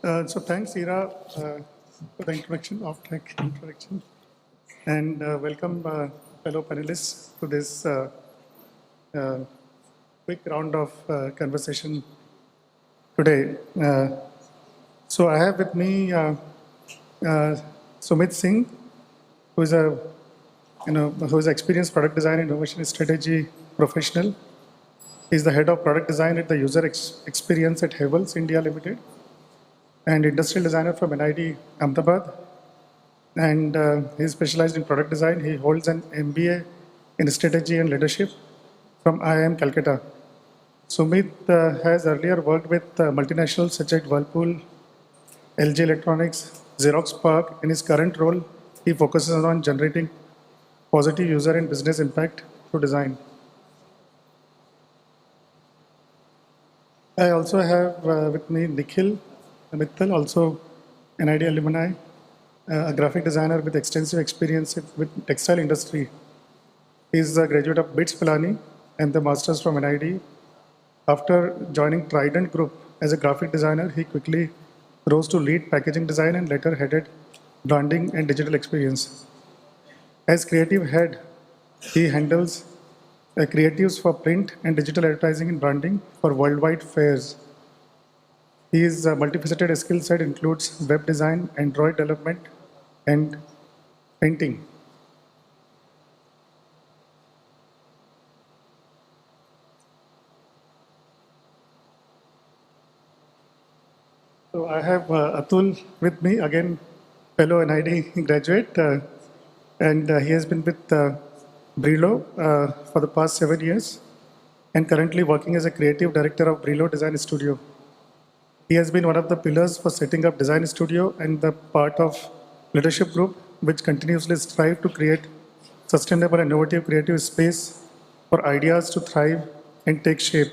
So thanks, Ira, for the introduction, and welcome, fellow panelists, to this uh, quick round of conversation today. So I have with me uh, Sumit Singh, who is who is experienced product design and innovation strategy professional. He is the head of product design at the user experience at Havels India Limited, and industrial designer from NID Ahmedabad. And he is specialized in product design. He holds an MBA in strategy and leadership from IIM Calcutta. Sumit has earlier worked with multinationals such as Whirlpool, LG Electronics, Xerox PARC. In his current role, he focuses on generating positive user and business impact through design. I also have with me Nikhil Mittal, also an IDEA alumni, a graphic designer with extensive experience with textile industry. He is a graduate of BITS Pilani and the masters from NID. After joining Trident Group as a graphic designer, he quickly rose to lead packaging design and later headed branding and digital experience. As creative head, he handles creatives for print and digital advertising and branding for worldwide fairs. His multifaceted skill set includes web design, Android development, and painting. So I have Atul with me, again, fellow NID graduate, and he has been with Brillo for the past 7 years and currently working as a creative director of Brillo Design Studio. He has been one of the pillars for setting up Design Studio and the part of leadership group, which continuously strive to create sustainable and innovative creative space for ideas to thrive and take shape.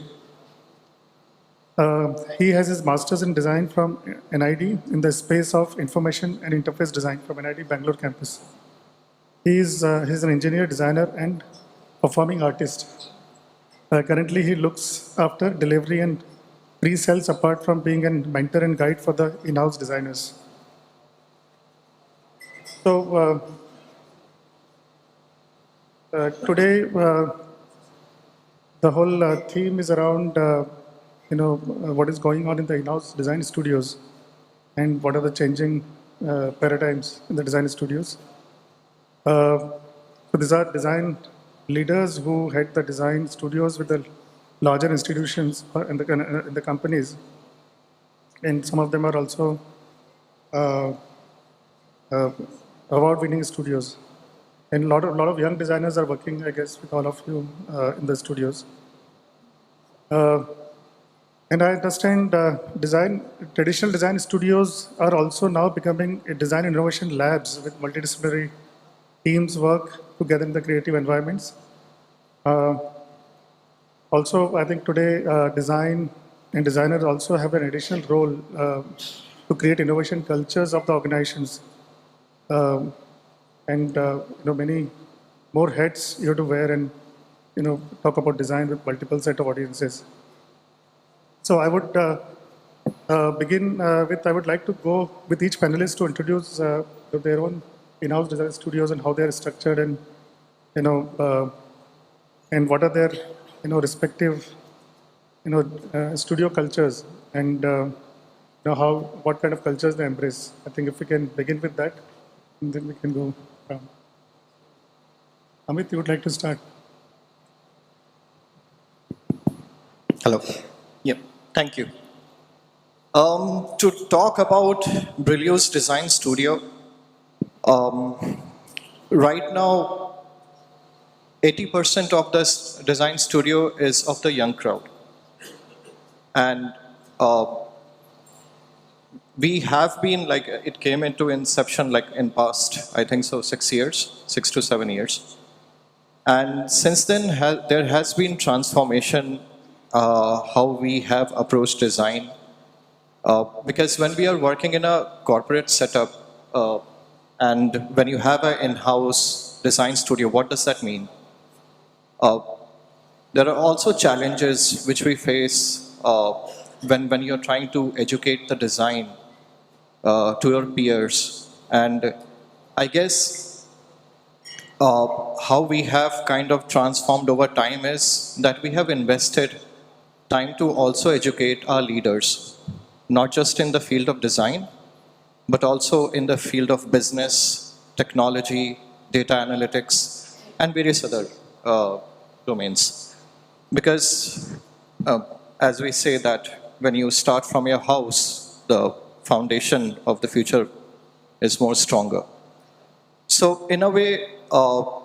He has his master's in design from NID in the space of information and interface design from NID Bangalore campus. He's an engineer, designer, and performing artist. Currently, he looks after delivery and pre-sales apart from being a mentor and guide for the in-house designers. So today, the whole theme is around what is going on in the in-house design studios and what are the changing paradigms in the design studios. So these are design leaders who head the design studios with the larger institutions in the companies, and some of them are also award-winning studios. And a lot of young designers are working, I guess, with all of you in the studios. And I understand traditional design studios are also now becoming design innovation labs with multidisciplinary teams work together in the creative environments. Also, I think today design and designers also have an additional role to create innovation cultures of the organizations. And many more hats you have to wear and talk about design with multiple set of audiences. So I would begin with, I would like to go with each panelist to introduce their own in-house design studios and how they are structured, and and what are their respective studio cultures, and what kind of cultures they embrace. I think if we can begin with that, and then we can go. Amit, you would like to start? Hello. Yep. Thank you. To talk about Brillo's design studio, right now, 80% of this design studio is of the young crowd. And we have been, like, it came into inception like in past, I think so, 6 years, 6 to 7 years. And since then, there has been transformation how we have approached design. Because when we are working in a corporate setup, and when you have an in-house design studio, what does that mean? There are also challenges which we face when you're trying to educate the design to your peers. And I guess how we have kind of transformed over time is that we have invested time to also educate our leaders, not just in the field of design, but also in the field of business, technology, data analytics, and various other domains. Because as we say that when you start from your house, the foundation of the future is more stronger. So in a way, our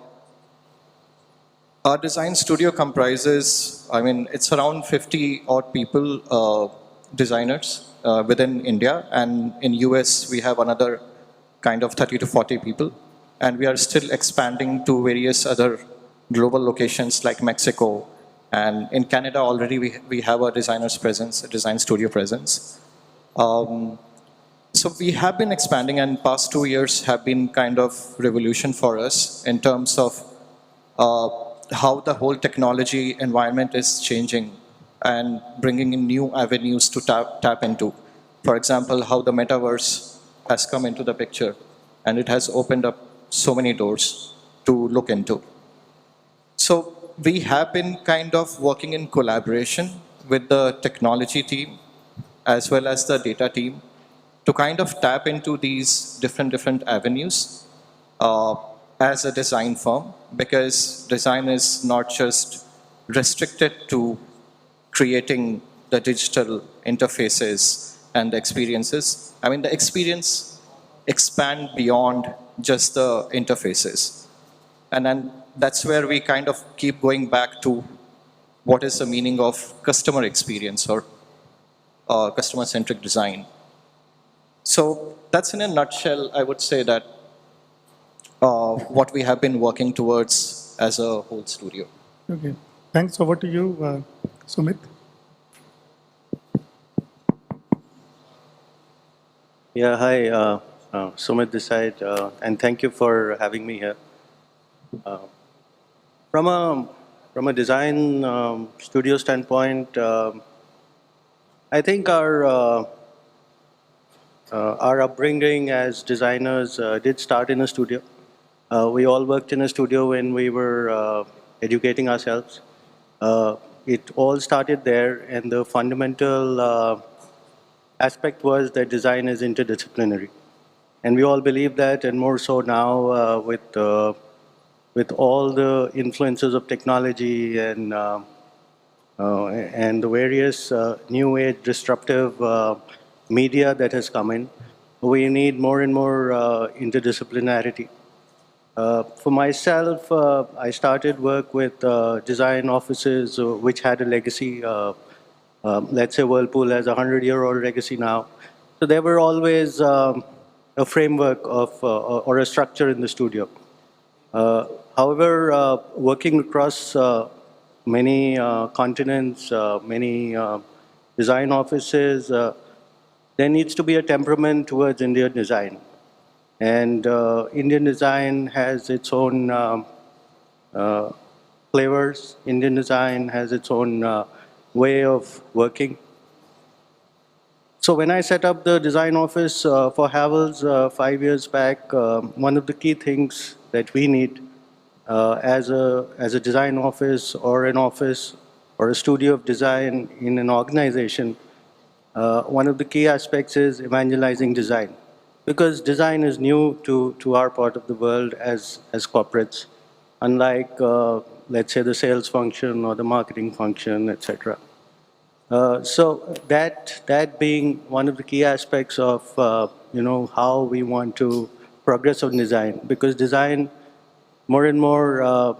design studio comprises, I mean, it's around 50 odd people, designers within India, and in US we have another kind of 30 to 40 people, and we are still expanding to various other global locations like Mexico, and in Canada already we have a designer's presence, a design studio presence. So we have been expanding, and past 2 years have been kind of revolution for us in terms of uh, how the whole technology environment is changing and bringing in new avenues to tap into. For example, how the metaverse has come into the picture, and it has opened up so many doors to look into. So we have been kind of working in collaboration with the technology team as well as the data team to kind of tap into these different avenues uh, as a design firm, because design is not just restricted to creating the digital interfaces and the experiences. I mean, the experience expand beyond just the interfaces. And then that's where we kind of keep going back to what is the meaning of customer experience or customer-centric design. So that's in a nutshell, I would say that what we have been working towards as a whole studio. Okay. Thanks. Over to you, Sumit. Yeah, hi, Sumit this side, and thank you for having me here. Uh, from a from a design studio standpoint, I think our upbringing as designers did start in a studio. We all worked in a studio when we were educating ourselves. It all started there, and the fundamental aspect was that design is interdisciplinary. And we all believe that, and more so now with all the influences of technology and the various new age disruptive media that has come in, we need more and more interdisciplinarity. For myself, I started work with design offices which had a legacy. Let's say Whirlpool has a 100-year-old legacy now. So there were always a framework of or a structure in the studio. However, working across many continents, many design offices, there needs to be a temperament towards Indian design. And Indian design has its own flavors. Indian design has its own way of working. So when I set up the design office for Havells 5 years back, one of the key things that we need as a design office or an office or a studio of design in an organization, one of the key aspects is evangelizing design, because design is new to our part of the world as corporates, unlike let's say the sales function or the marketing function, etc. So that being one of the key aspects of how we want to progress on design, because design more and more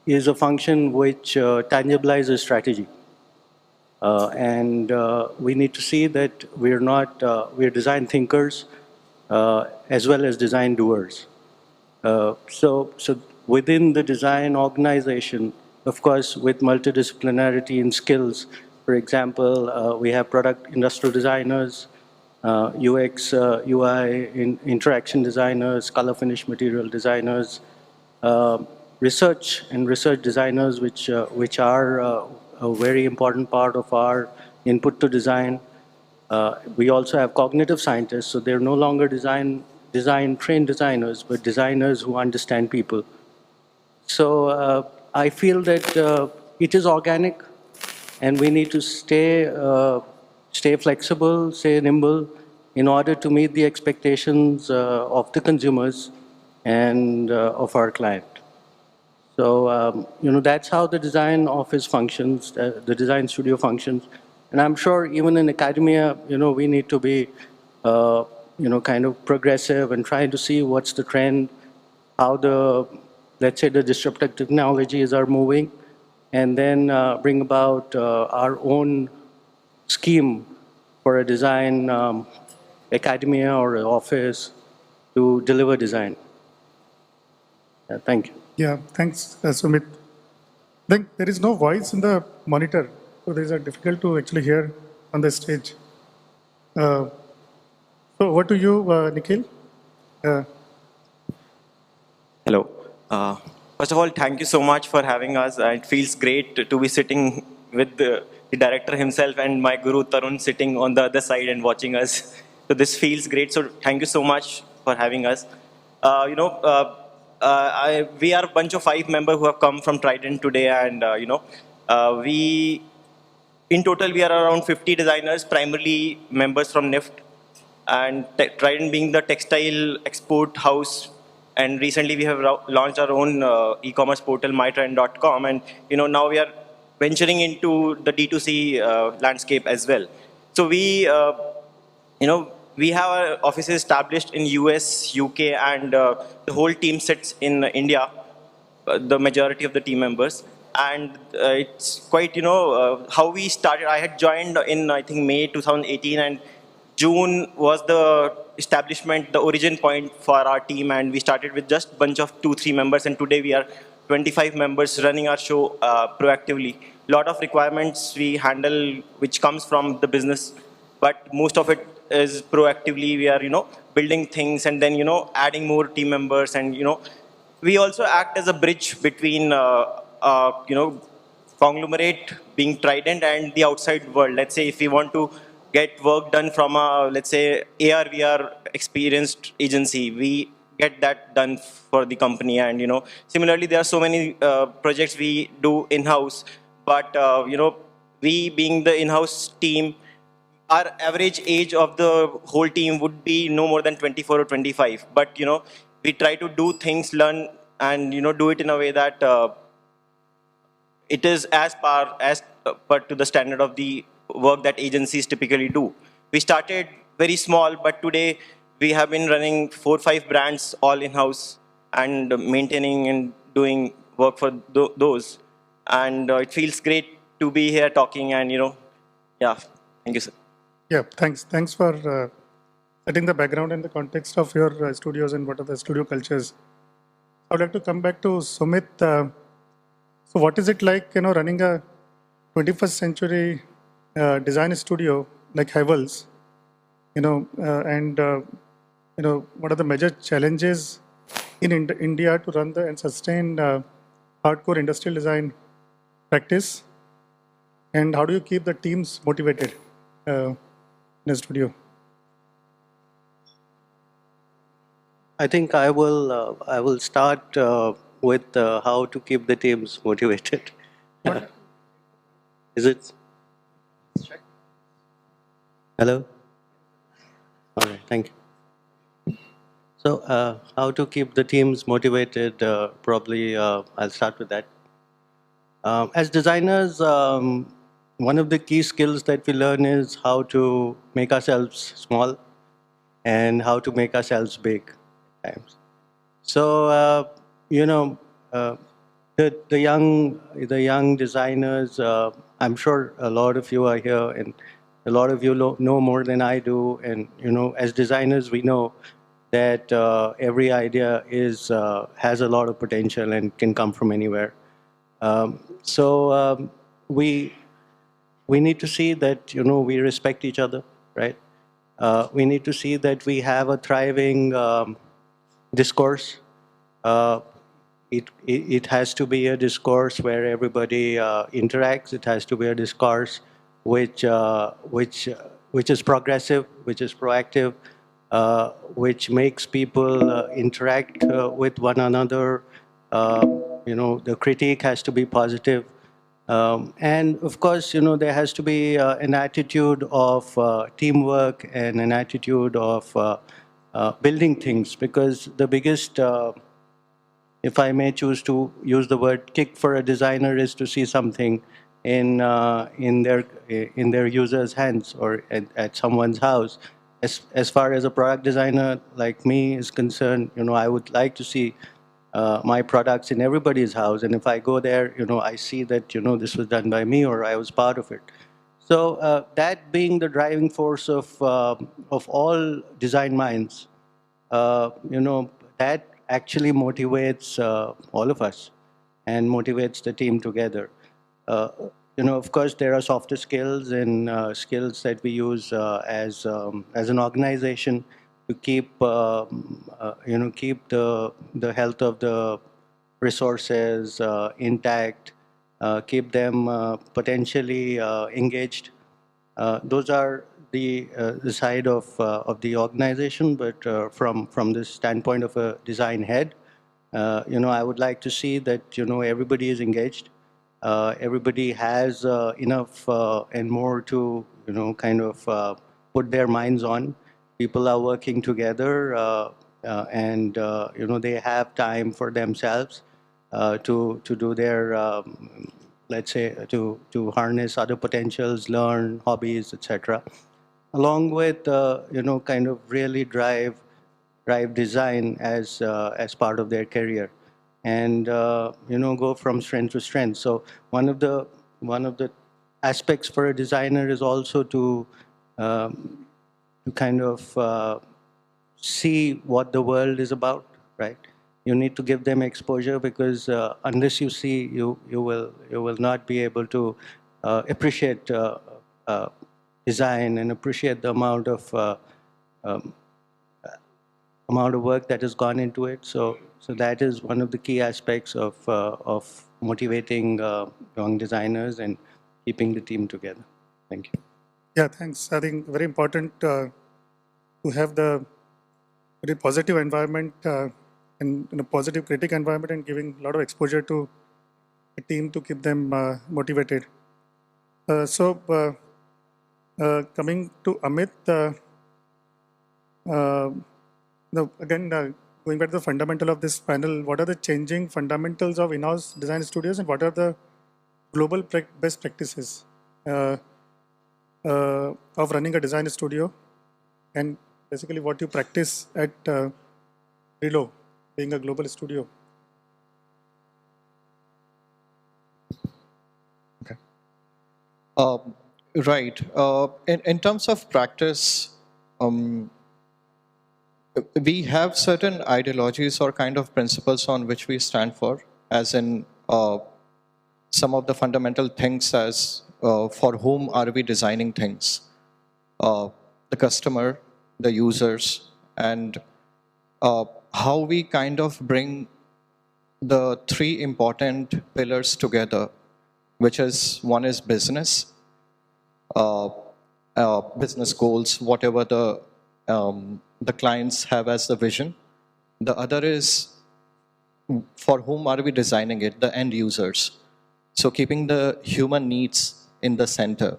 is a function which tangibilizes strategy. And we need to see that we're design thinkers as well as design doers. So within the design organization, of course, with multidisciplinarity in skills, for example, we have product industrial designers, UX, UI, interaction designers, color finish material designers, research and research designers, which are a very important part of our input to design. We also have cognitive scientists, so they're no longer trained designers, but designers who understand people. So I feel that it is organic, and we need to stay flexible, stay nimble, in order to meet the expectations of the consumers and of our client. So that's how the design office functions, the design studio functions, and I'm sure even in academia, we need to be kind of progressive and trying to see what's the trend, how let's say the disruptive technologies are moving, and then bring about our own scheme for a design academia or office to deliver design. Thank you. Yeah, thanks, Sumit. I think there is no voice in the monitor, so these are difficult to actually hear on the stage. So over to you, Nikhil. Uh, Hello. First of all, thank you so much for having us. It feels great to be sitting with the director himself and my guru Tarun sitting on the other side and watching us. So this feels great. So thank you so much for having us. We are a bunch of 5 members who have come from Trident today, and we in total we are around 50 designers, primarily members from NIFT, and Trident being the textile export house. And recently we have launched our own e-commerce portal, mytrend.com, and now we are venturing into the D2C landscape as well. So we have our offices established in US, UK, and the whole team sits in India, the majority of the team members. And it's quite, how we started. I had joined in, I think, May 2018, and June was the establishment, the origin point for our team, and we started with just a bunch of 2-3 members, and today we are 25 members running our show proactively. A lot of requirements we handle which comes from the business, but most of it is proactively. We are, building things and then, adding more team members, and, we also act as a bridge between, conglomerate being Trident and the outside world. Let's say if we want to get work done from a, let's say, AR/VR experienced agency, we get that done for the company. And, similarly, there are so many projects we do in-house, but, we being the in-house team, our average age of the whole team would be no more than 24 or 25. But, we try to do things, learn, and, do it in a way that it is as per to the standard of the work that agencies typically do. We started very small, but today we have been running 4-5 brands all in-house and maintaining and doing work for those. And it feels great to be here talking, and, yeah, thank you, sir. yeah, thanks. Thanks for setting the background and the context of your studios and what are the studio cultures. I would like to come back to Sumit. So what is it like, running a 21st century design studio like Havells, and, what are the major challenges in India to run and sustain hardcore industrial design practice? And how do you keep the teams motivated in a studio? I think I will start with how to keep the teams motivated. Is it? Hello? All right, thank you. So how to keep the teams motivated, probably I'll start with that. As designers, one of the key skills that we learn is how to make ourselves small and how to make ourselves big at times. So, the young designers, I'm sure a lot of you are here, and a lot of you know more than I do. And, as designers, we know that every idea has a lot of potential and can come from anywhere. So we need to see that, we respect each other, right? We need to see that we have a thriving discourse. It has to be a discourse where everybody interacts. It has to be a discourse which which is progressive, which is proactive, which makes people interact with one another. The critique has to be positive. And of course, there has to be an attitude of teamwork and an attitude of building things, because the biggest, if I may choose to use the word kick for a designer, is to see something in their user's hands or at someone's house. As far as a product designer like me is concerned, I would like to see my products in everybody's house, and if I go there, I see that this was done by me or I was part of it. So that being the driving force of all design minds, that actually motivates all of us and motivates the team together. Of course, there are softer skills and skills that we use as an organization to keep keep the health of the resources intact, keep them potentially engaged. Those are the side of the organization, but from the standpoint of a design head, I would like to see that everybody is engaged. Everybody has enough and more to kind of put their minds on. People are working together, and they have time for themselves to do their let's say to harness other potentials, learn hobbies, etc. Along with kind of really drive design as part of their career, and go from strength to strength. So one of the aspects for a designer is also to kind of see what the world is about, right? You need to give them exposure, because unless you see, you will not be able to appreciate design and appreciate the um, amount of work that has gone into it. So that is one of the key aspects of motivating young designers and keeping the team together. Thank you. Yeah, thanks. I think very important to have the very positive environment and in a positive critic environment, and giving a lot of exposure to the team to keep them motivated. Coming to Amit, again, going back to the fundamental of this panel, what are the changing fundamentals of in-house design studios, and what are the global best practices of running a design studio, and basically what you practice at Relo, being a global studio? Okay. Right. In terms of practice, we have certain ideologies or kind of principles on which we stand for, as in some of the fundamental things as for whom are we designing things? The customer, the users, and how we kind of bring the three important pillars together, which is, one is business, business goals, whatever the clients have as the vision. The other is, for whom are we designing it? The end users. So keeping the human needs in the center.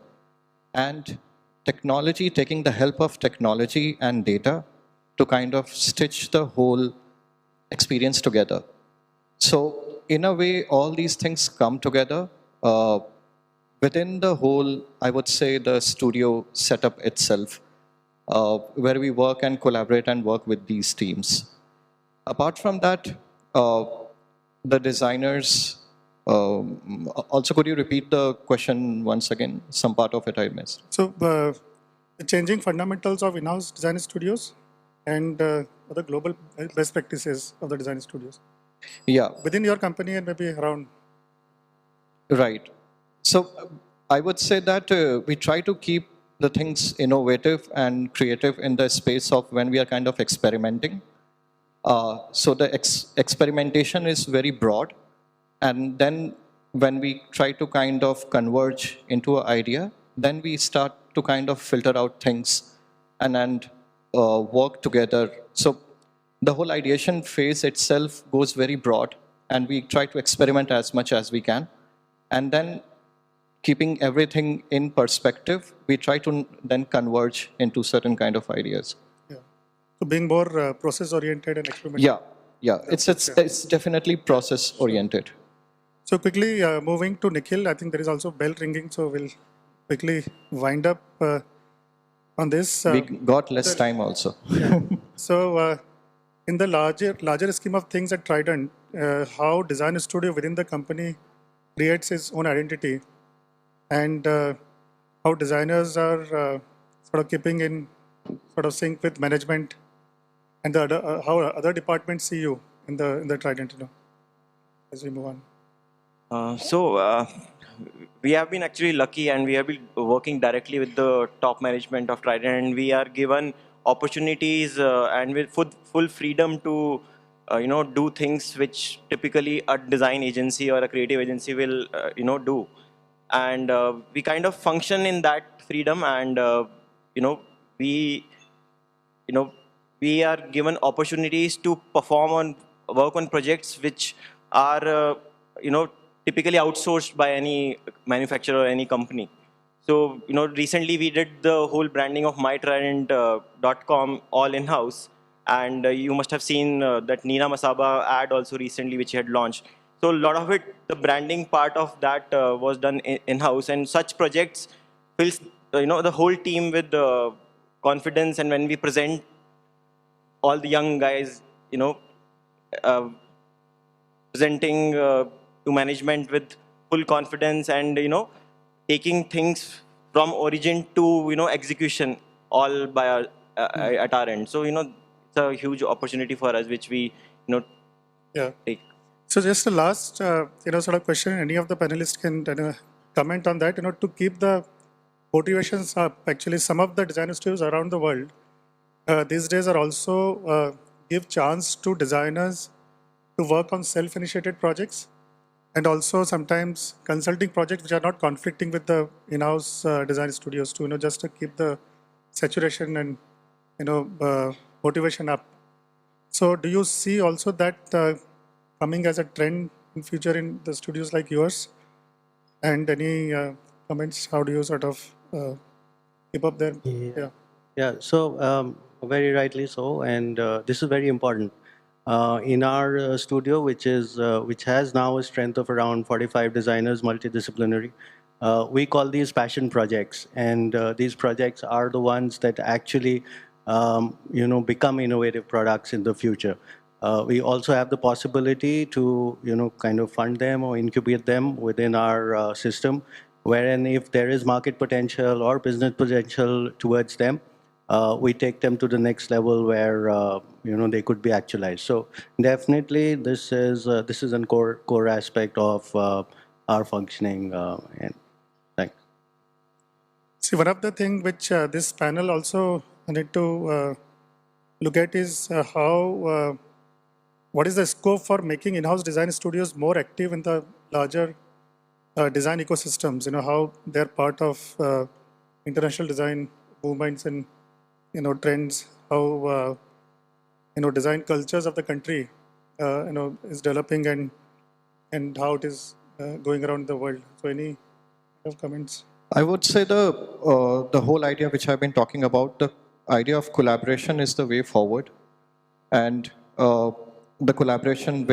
And technology, taking the help of technology and data to kind of stitch the whole experience together. So in a way, all these things come together within the whole, I would say, the studio setup itself, where we work and collaborate and work with these teams. Apart from that, the designers, also could you repeat the question once again? Some part of it I missed. So the changing fundamentals of in-house design studios and the global best practices of the design studios. Yeah. Within your company and maybe around. Right. So I would say that we try to keep the things innovative and creative in the space of when we are kind of experimenting. So the experimentation is very broad. And then when we try to kind of converge into an idea, then we start to kind of filter out things and work together. So the whole ideation phase itself goes very broad, and we try to experiment as much as we can. And then keeping everything in perspective, we try to then converge into certain kind of ideas. Yeah. So being more process-oriented and experimental. Yeah. It's definitely process-oriented. So quickly moving to Nikhil, I think there is also bell ringing, so we'll quickly wind up on this. We got less time also. So in the larger scheme of things at Trident, how design studio within the company creates its own identity, and how designers are sort of keeping in sort of sync with management, and the how other departments see you in the Trident, as we move on. We have been actually lucky, and we have been working directly with the top management of Trident, and we are given opportunities and with full freedom to do things which typically a design agency or a creative agency will do, and we kind of function in that freedom, and we we are given opportunities to perform on work on projects which are typically outsourced by any manufacturer or any company. So recently we did the whole branding of mytrident.com all in house, and you must have seen that Nina Masaba ad also recently which he had launched. So a lot of it, the branding part of that was done in house, and such projects fills the whole team with confidence. And when we present all the young guys, uh, presenting to management with full confidence, and taking things from origin to execution all by our, at our end. So it's a huge opportunity for us, which we Yeah. take. So just the last, sort of question. Any of the panelists can comment on that. To keep the motivations up. Actually, some of the design studios around the world these days are also give chance to designers to work on self-initiated projects, and also sometimes consulting projects which are not conflicting with the in-house design studios to just to keep the saturation and motivation up. So do you see also that coming as a trend in future in the studios like yours? And any comments? How do you sort of keep up there? Yeah, so very rightly so, and this is very important. In our studio, which has now a strength of around 45 designers, multidisciplinary, we call these passion projects, and these projects are the ones that actually become innovative products in the future. We also have the possibility to kind of fund them or incubate them within our system, wherein if there is market potential or business potential towards them, we take them to the next level where they could be actualized. So definitely, this is a core aspect of our functioning. And thanks. See, one of the things which this panel also need to look at is how what is the scope for making in-house design studios more active in the larger design ecosystems. How they're part of international design movements and trends, how design cultures of the country is developing, and how it is going around the world. So any comments? I would say the whole idea which I've been talking about, the idea of collaboration is the way forward, and the collaboration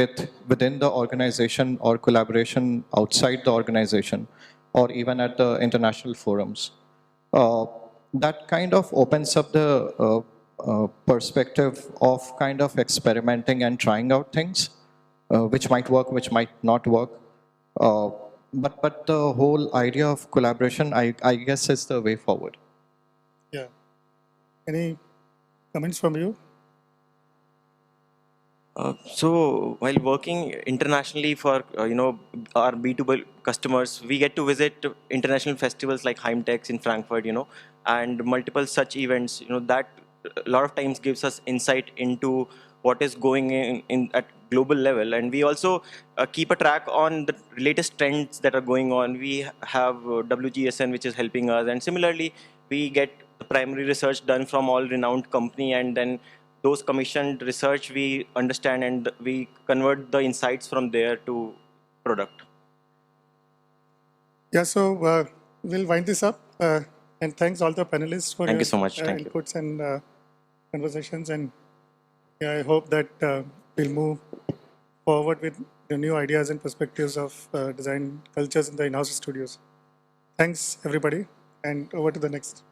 within the organization or collaboration outside the organization, or even at the international forums. That kind of opens up the perspective of kind of experimenting and trying out things, which might work, which might not work. But the whole idea of collaboration, I guess, is the way forward. Yeah. Any comments from you? So while working internationally for our B2B customers, we get to visit international festivals like Heimtex in Frankfurt, and multiple such events. That a lot of times gives us insight into what is going in at global level, and we also keep a track on the latest trends that are going on. We have WGSN, which is helping us, and similarly, we get the primary research done from all renowned company, and then those commissioned research we understand and we convert the insights from there to product. Yeah, so we'll wind this up. And thanks all the panelists for Thank your you so much. Thank you. inputs and conversations. And yeah, I hope that we'll move forward with the new ideas and perspectives of design cultures in the in-house studios. Thanks, everybody. And over to the next.